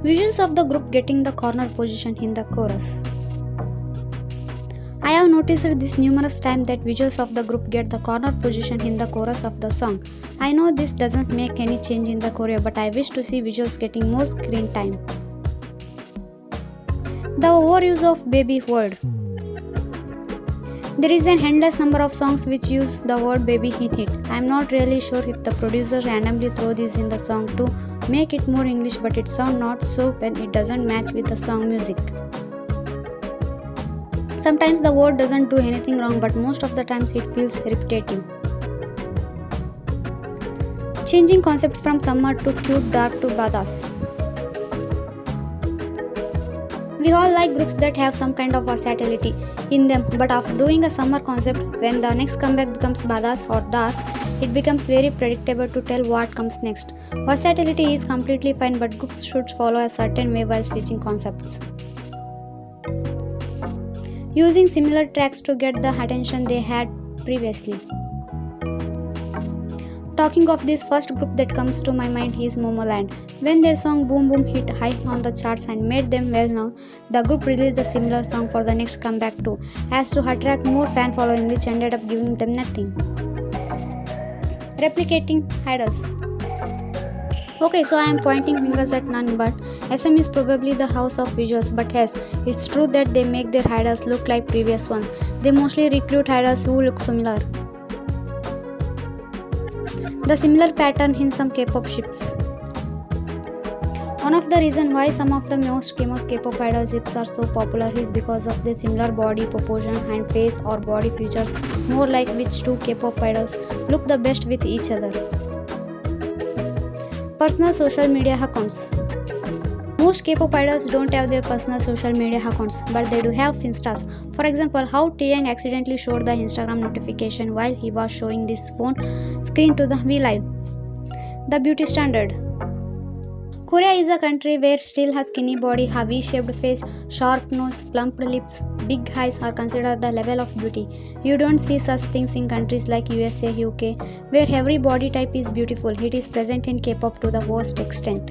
Visuals of the group getting the corner position in the chorus. I have noticed this numerous times that visuals of the group get the corner position in the chorus of the song. I know this doesn't make any change in the choreo, but I wish to see visuals getting more screen time. The overuse of baby word. There is an endless number of songs which use the word baby in it. I am not really sure if the producers randomly throw this in the song to make it more English, but it sounds not so when it doesn't match with the song music. Sometimes the word doesn't do anything wrong, but most of the times it feels repetitive. Changing concept from summer to cute dark to badass. We all like groups that have some kind of versatility in them, but after doing a summer concept, when the next comeback becomes badass or dark, it becomes very predictable to tell what comes next. Versatility is completely fine, but groups should follow a certain way while switching concepts. Using similar tracks to get the attention they had previously. Talking of this, first group that comes to my mind is Momoland. When their song Boom Boom hit high on the charts and made them well known, the group released a similar song for the next comeback too, as to attract more fan following, which ended up giving them nothing. Replicating idols. Okay, so I am pointing fingers at none, but SM is probably the house of visuals, but yes, it's true that they make their idols look like previous ones. They mostly recruit idols who look similar. The similar pattern in some K-pop ships. One of the reasons why some of the most famous K-pop idol ships are so popular is because of their similar body proportion and face or body features, more like which two K-pop idols look the best with each other. Personal social media accounts. Most K-pop idols don't have their personal social media accounts, but they do have Finstas. For example, how Taeyang accidentally showed the Instagram notification while he was showing this phone screen to the V-Live. The beauty standard. Korea is a country where still a skinny body, a V-shaped face, sharp nose, plump lips, big eyes are considered the level of beauty. You don't see such things in countries like USA, UK, where every body type is beautiful. It is present in K-pop to the worst extent.